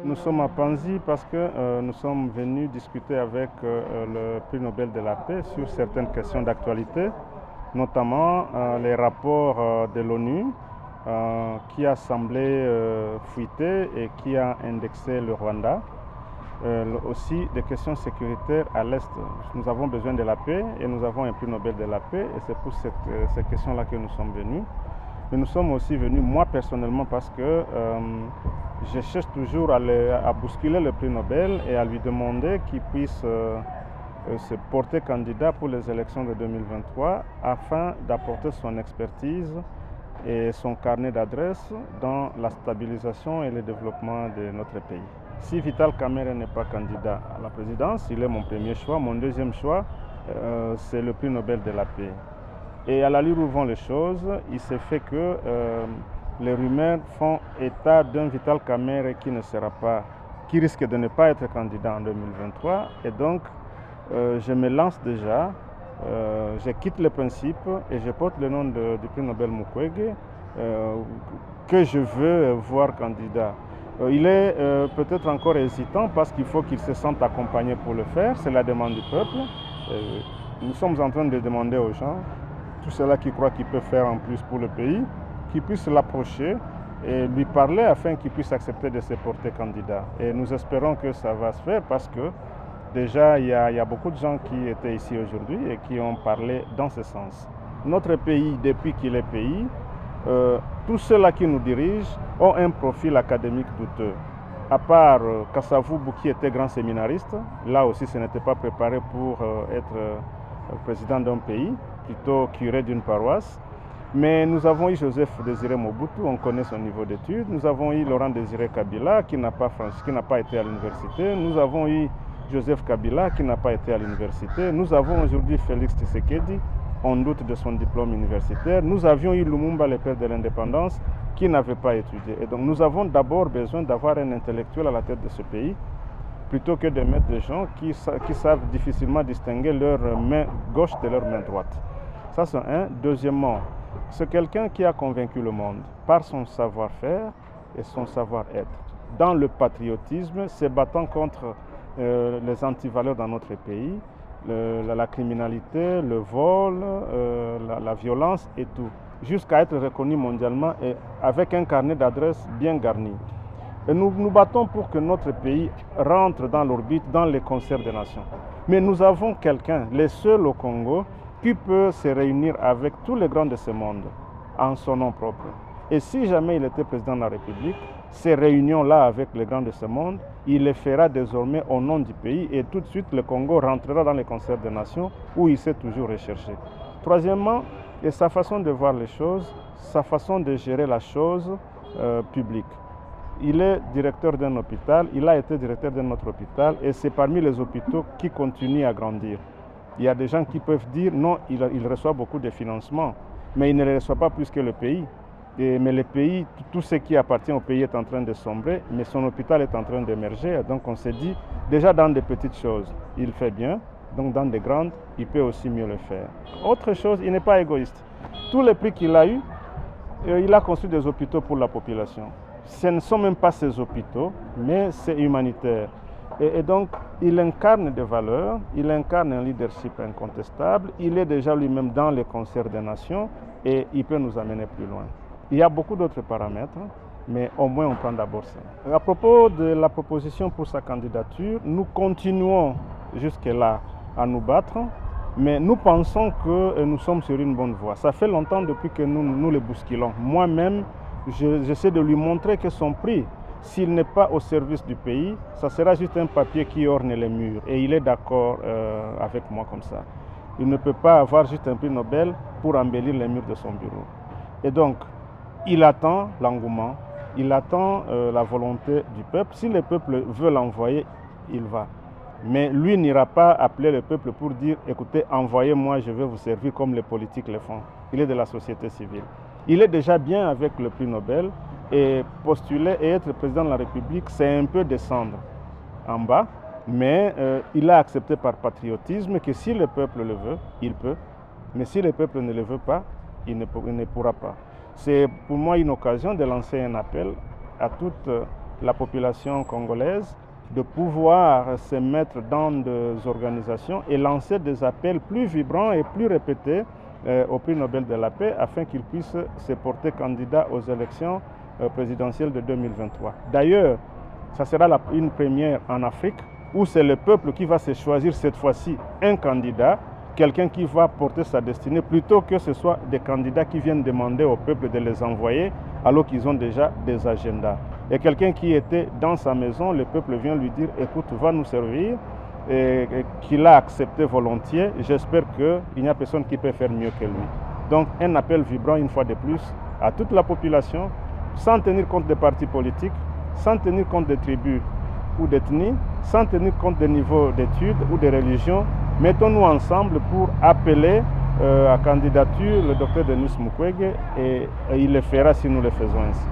Nous sommes à Panzi parce que nous sommes venus discuter avec le prix Nobel de la paix sur certaines questions d'actualité, notamment les rapports de l'ONU qui a semblé fuiter et qui a indexé le Rwanda. Aussi des questions sécuritaires à l'Est. Nous avons besoin de la paix et nous avons un prix Nobel de la paix et c'est pour ces questions-là que nous sommes venus. Mais nous sommes aussi venus, moi personnellement, parce que je cherche toujours à bousculer le prix Nobel et à lui demander qu'il puisse se porter candidat pour les élections de 2023 afin d'apporter son expertise et son carnet d'adresses dans la stabilisation et le développement de notre pays. Si Vital Kamerhe n'est pas candidat à la présidence, il est mon premier choix. Mon deuxième choix, c'est le prix Nobel de la paix. Et à l'allure où vont les choses, il s'est fait que les rumeurs font état d'un Vital Kamerhe qui risque de ne pas être candidat en 2023. Et donc, je me lance déjà, je quitte le principe et je porte le nom du prix Nobel Mukwege que je veux voir candidat. Il est peut-être encore hésitant parce qu'il faut qu'il se sente accompagné pour le faire. C'est la demande du peuple. Nous sommes en train de demander aux gens, tous ceux-là qui croient qu'ils peuvent faire en plus pour le pays, qu'ils puissent l'approcher et lui parler afin qu'il puisse accepter de se porter candidat. Et nous espérons que ça va se faire parce que déjà il y a beaucoup de gens qui étaient ici aujourd'hui et qui ont parlé dans ce sens. Notre pays, depuis qu'il est pays, tous ceux-là qui nous dirigent ont un profil académique douteux. À part Kassavou qui était grand séminariste, là aussi ce n'était pas préparé pour être président d'un pays, plutôt curé d'une paroisse. Mais nous avons eu Joseph Désiré Mobutu, on connaît son niveau d'études. Nous avons eu Laurent Désiré Kabila qui n'a pas été à l'université. Nous avons eu Joseph Kabila qui n'a pas été à l'université. Nous avons aujourd'hui Félix Tshisekedi, on doute de son diplôme universitaire. Nous avions eu Lumumba, le père de l'indépendance, qui n'avait pas étudié. Et donc nous avons d'abord besoin d'avoir un intellectuel à la tête de ce pays, plutôt que de mettre des gens qui savent difficilement distinguer leur main gauche de leur main droite. Ça c'est un. Deuxièmement, c'est quelqu'un qui a convaincu le monde par son savoir-faire et son savoir-être. Dans le patriotisme, se battant contre les antivaleurs dans notre pays, la criminalité, le vol, la violence et tout, jusqu'à être reconnu mondialement et avec un carnet d'adresses bien garni. Et nous nous battons pour que notre pays rentre dans l'orbite, dans les concerts des nations. Mais nous avons quelqu'un, les seuls au Congo, qui peut se réunir avec tous les grands de ce monde en son nom propre. Et si jamais il était président de la République, ces réunions-là avec les grands de ce monde, il les fera désormais au nom du pays et tout de suite le Congo rentrera dans les concerts des nations où il s'est toujours recherché. Troisièmement, et sa façon de voir les choses, sa façon de gérer la chose publique. Il est directeur d'un hôpital, il a été directeur d'un autre hôpital et c'est parmi les hôpitaux qui continuent à grandir. Il y a des gens qui peuvent dire non, il reçoit beaucoup de financements, mais il ne les reçoit pas plus que le pays. Mais le pays, tout ce qui appartient au pays est en train de sombrer, mais son hôpital est en train d'émerger. Donc on s'est dit, déjà dans des petites choses, il fait bien, donc dans des grandes, il peut aussi mieux le faire. Autre chose, il n'est pas égoïste. Tous les prix qu'il a eus, il a construit des hôpitaux pour la population. Ce ne sont même pas ces hôpitaux, mais c'est humanitaire. Et donc, il incarne des valeurs, il incarne un leadership incontestable, il est déjà lui-même dans les concerts des nations et il peut nous amener plus loin. Il y a beaucoup d'autres paramètres, mais au moins on prend d'abord ça. À propos de la proposition pour sa candidature, nous continuons jusque-là à nous battre, mais nous pensons que nous sommes sur une bonne voie. Ça fait longtemps depuis que nous le bousculons. Moi-même, j'essaie de lui montrer que son prix, s'il n'est pas au service du pays, ça sera juste un papier qui orne les murs. Et il est d'accord avec moi comme ça. Il ne peut pas avoir juste un prix Nobel pour embellir les murs de son bureau. Et donc, il attend l'engouement, il attend la volonté du peuple. Si le peuple veut l'envoyer, il va. Mais lui n'ira pas appeler le peuple pour dire « Écoutez, envoyez-moi, je vais vous servir comme les politiques le font ». Il est de la société civile. Il est déjà bien avec le prix Nobel et postuler et être président de la République, c'est un peu descendre en bas. Mais il a accepté par patriotisme que si le peuple le veut, il peut. Mais si le peuple ne le veut pas, il ne pourra pas. C'est pour moi une occasion de lancer un appel à toutes la population congolaise de pouvoir se mettre dans des organisations et lancer des appels plus vibrants et plus répétés au prix Nobel de la paix afin qu'il puisse se porter candidat aux élections présidentielles de 2023. D'ailleurs, ça sera une première en Afrique où c'est le peuple qui va se choisir cette fois-ci un candidat, quelqu'un qui va porter sa destinée, plutôt que ce soit des candidats qui viennent demander au peuple de les envoyer alors qu'ils ont déjà des agendas. Et quelqu'un qui était dans sa maison, le peuple vient lui dire « écoute, va nous servir » et qu'il a accepté volontiers. J'espère qu'il n'y a personne qui peut faire mieux que lui. Donc un appel vibrant une fois de plus à toute la population, sans tenir compte des partis politiques, sans tenir compte des tribus ou d'ethnies, sans tenir compte des niveaux d'études ou de religions. Mettons-nous ensemble pour appeler à candidature le docteur Denis Mukwege et il le fera si nous le faisons ainsi.